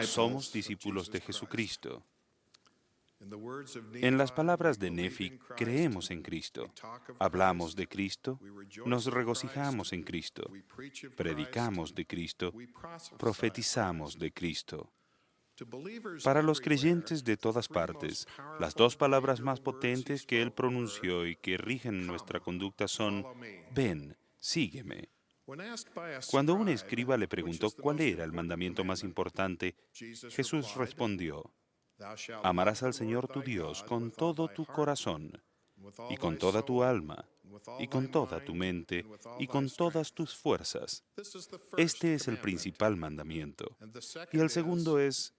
Somos discípulos de Jesucristo. En las palabras de Nefi, creemos en Cristo. Hablamos de Cristo, nos regocijamos en Cristo, predicamos de Cristo, profetizamos de Cristo. Para los creyentes de todas partes, las dos palabras más potentes que Él pronunció y que rigen nuestra conducta son, ven, sígueme. Cuando un escriba le preguntó cuál era el mandamiento más importante, Jesús respondió, amarás al Señor tu Dios con todo tu corazón, y con toda tu alma, y con toda tu mente, y con todas tus fuerzas. Este es el principal mandamiento. Y el segundo es,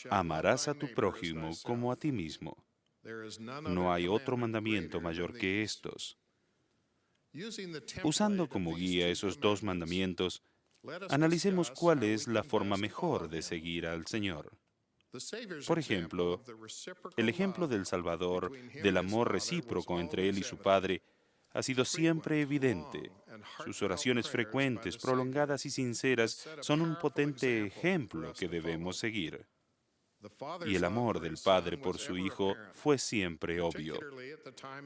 amarás a tu prójimo como a ti mismo. No hay otro mandamiento mayor que estos. Usando como guía esos dos mandamientos, analicemos cuál es la forma mejor de seguir al Señor. Por ejemplo, el ejemplo del Salvador, del amor recíproco entre Él y su Padre, ha sido siempre evidente. Sus oraciones frecuentes, prolongadas y sinceras son un potente ejemplo que debemos seguir. Y el amor del Padre por su Hijo fue siempre obvio,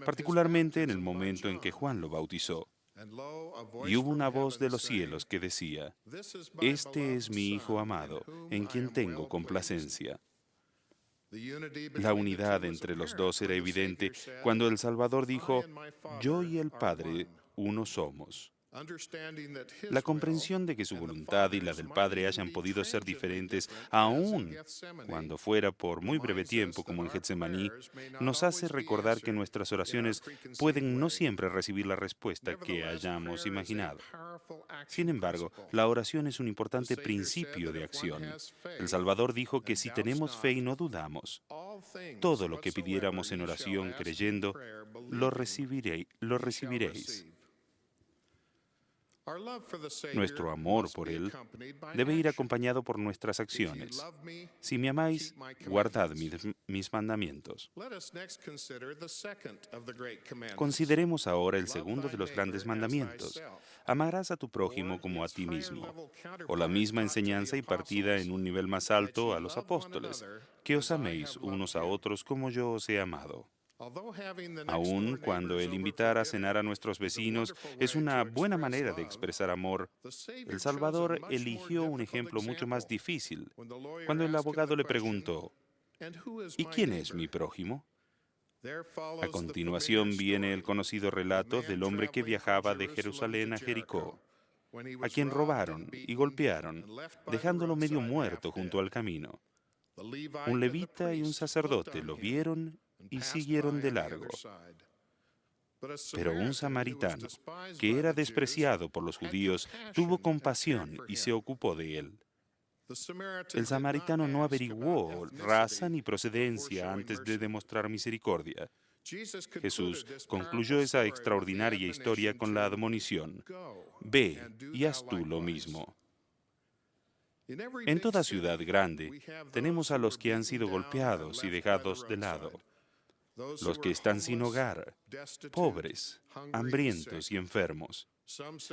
particularmente en el momento en que Juan lo bautizó. Y hubo una voz de los cielos que decía, este es mi Hijo amado, en quien tengo complacencia. La unidad entre los dos era evidente cuando el Salvador dijo, yo y el Padre uno somos. La comprensión de que su voluntad y la del Padre hayan podido ser diferentes, aun cuando fuera por muy breve tiempo como en Getsemaní, nos hace recordar que nuestras oraciones pueden no siempre recibir la respuesta que hayamos imaginado. Sin embargo, la oración es un importante principio de acción. El Salvador dijo que si tenemos fe y no dudamos, todo lo que pidiéramos en oración creyendo, lo recibiréis. Nuestro amor por Él debe ir acompañado por nuestras acciones. Si me amáis, guardad mis mandamientos. Consideremos ahora el segundo de los grandes mandamientos. Amarás a tu prójimo como a ti mismo. O la misma enseñanza impartida en un nivel más alto a los apóstoles, que os améis unos a otros como yo os he amado. Aun cuando el invitar a cenar a nuestros vecinos es una buena manera de expresar amor, el Salvador eligió un ejemplo mucho más difícil cuando el abogado le preguntó, ¿y quién es mi prójimo? A continuación viene el conocido relato del hombre que viajaba de Jerusalén a Jericó, a quien robaron y golpearon, dejándolo medio muerto junto al camino. Un levita y un sacerdote lo vieron y siguieron de largo. Pero un samaritano, que era despreciado por los judíos, tuvo compasión y se ocupó de él. El samaritano no averiguó raza ni procedencia antes de demostrar misericordia. Jesús concluyó esa extraordinaria historia con la admonición, ve y haz tú lo mismo. En toda ciudad grande tenemos a los que han sido golpeados y dejados de lado, los que están sin hogar, pobres, hambrientos y enfermos.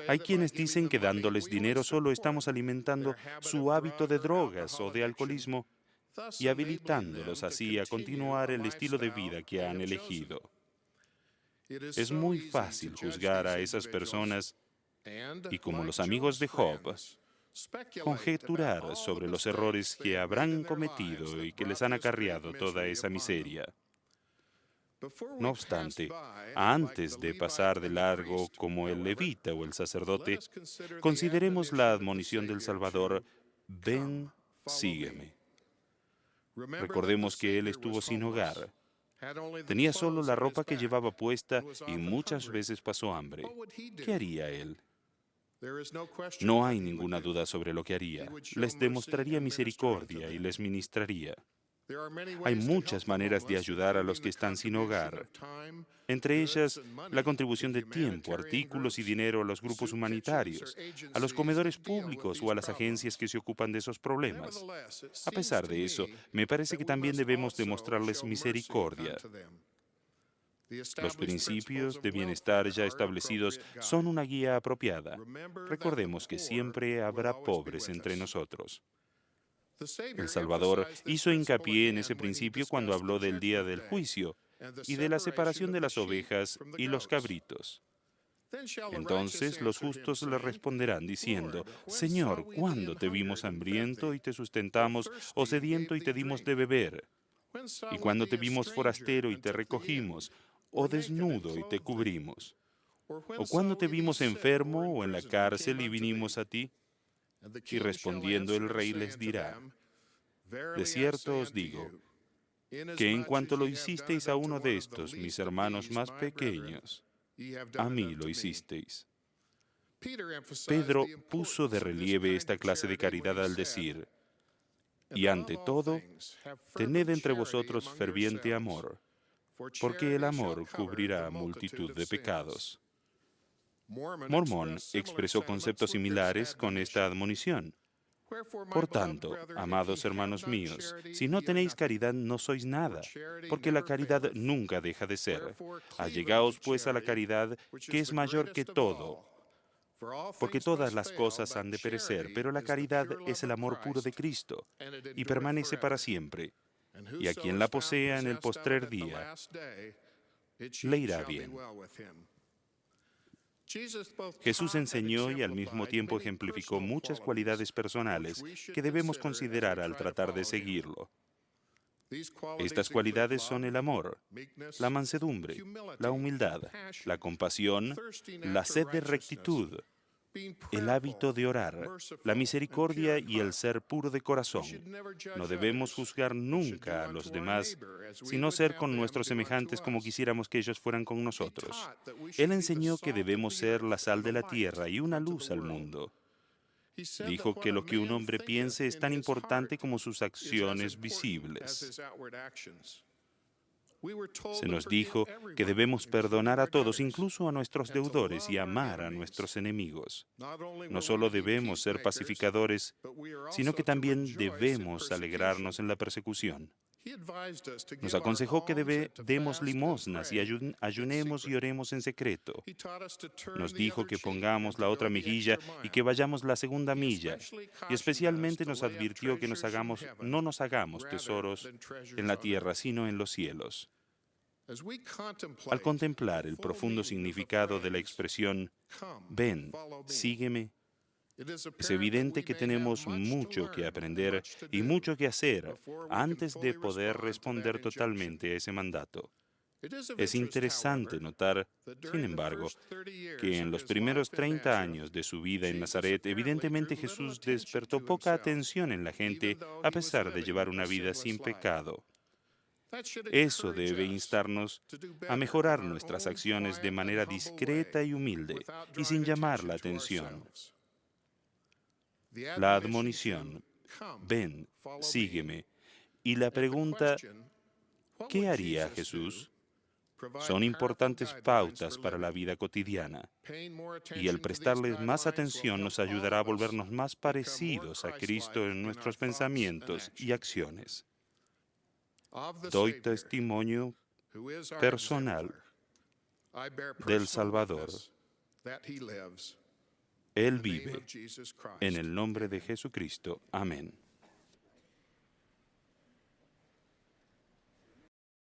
Hay quienes dicen que dándoles dinero solo estamos alimentando su hábito de drogas o de alcoholismo y habilitándolos así a continuar el estilo de vida que han elegido. Es muy fácil juzgar a esas personas y, como los amigos de Job, conjeturar sobre los errores que habrán cometido y que les han acarreado toda esa miseria. No obstante, antes de pasar de largo como el levita o el sacerdote, consideremos la admonición del Salvador, ven, sígueme. Recordemos que él estuvo sin hogar. Tenía solo la ropa que llevaba puesta y muchas veces pasó hambre. ¿Qué haría él? No hay ninguna duda sobre lo que haría. Les demostraría misericordia y les ministraría. Hay muchas maneras de ayudar a los que están sin hogar, entre ellas la contribución de tiempo, artículos y dinero a los grupos humanitarios, a los comedores públicos o a las agencias que se ocupan de esos problemas. A pesar de eso, me parece que también debemos demostrarles misericordia. Los principios de bienestar ya establecidos son una guía apropiada. Recordemos que siempre habrá pobres entre nosotros. El Salvador hizo hincapié en ese principio cuando habló del día del juicio y de la separación de las ovejas y los cabritos. Entonces los justos le responderán diciendo: Señor, ¿cuándo te vimos hambriento y te sustentamos, o sediento y te dimos de beber? ¿Y cuándo te vimos forastero y te recogimos, o desnudo y te cubrimos? ¿O cuándo te vimos enfermo o en la cárcel y vinimos a ti? Y respondiendo el rey les dirá: De cierto os digo, que en cuanto lo hicisteis a uno de estos, mis hermanos más pequeños, a mí lo hicisteis. Pedro puso de relieve esta clase de caridad al decir: Y ante todo, tened entre vosotros ferviente amor, porque el amor cubrirá multitud de pecados. Mormón expresó conceptos similares con esta admonición. Por tanto, amados hermanos míos, si no tenéis caridad no sois nada, porque la caridad nunca deja de ser. Allegaos pues a la caridad, que es mayor que todo, porque todas las cosas han de perecer, pero la caridad es el amor puro de Cristo, y permanece para siempre. Y a quien la posea en el postrer día, le irá bien. Jesús enseñó y al mismo tiempo ejemplificó muchas cualidades personales que debemos considerar al tratar de seguirlo. Estas cualidades son el amor, la mansedumbre, la humildad, la compasión, la sed de rectitud, el hábito de orar, la misericordia y el ser puro de corazón. No debemos juzgar nunca a los demás, sino ser con nuestros semejantes como quisiéramos que ellos fueran con nosotros. Él enseñó que debemos ser la sal de la tierra y una luz al mundo. Dijo que lo que un hombre piense es tan importante como sus acciones visibles. Se nos dijo que debemos perdonar a todos, incluso a nuestros deudores, y amar a nuestros enemigos. No solo debemos ser pacificadores, sino que también debemos alegrarnos en la persecución. Nos aconsejó que demos limosnas y ayunemos y oremos en secreto. Nos dijo que pongamos la otra mejilla y que vayamos la segunda milla. Y especialmente nos advirtió que no nos hagamos tesoros en la tierra, sino en los cielos. Al contemplar el profundo significado de la expresión «Ven, sígueme», es evidente que tenemos mucho que aprender y mucho que hacer antes de poder responder totalmente a ese mandato. Es interesante notar, sin embargo, que en los primeros 30 años de su vida en Nazaret, evidentemente Jesús despertó poca atención en la gente a pesar de llevar una vida sin pecado. Eso debe instarnos a mejorar nuestras acciones de manera discreta y humilde y sin llamar la atención. La admonición, ven, sígueme, y la pregunta, ¿qué haría Jesús?, son importantes pautas para la vida cotidiana, y el prestarles más atención nos ayudará a volvernos más parecidos a Cristo en nuestros pensamientos y acciones. Doy testimonio personal del Salvador. Él vive. En el nombre de Jesucristo. Amén.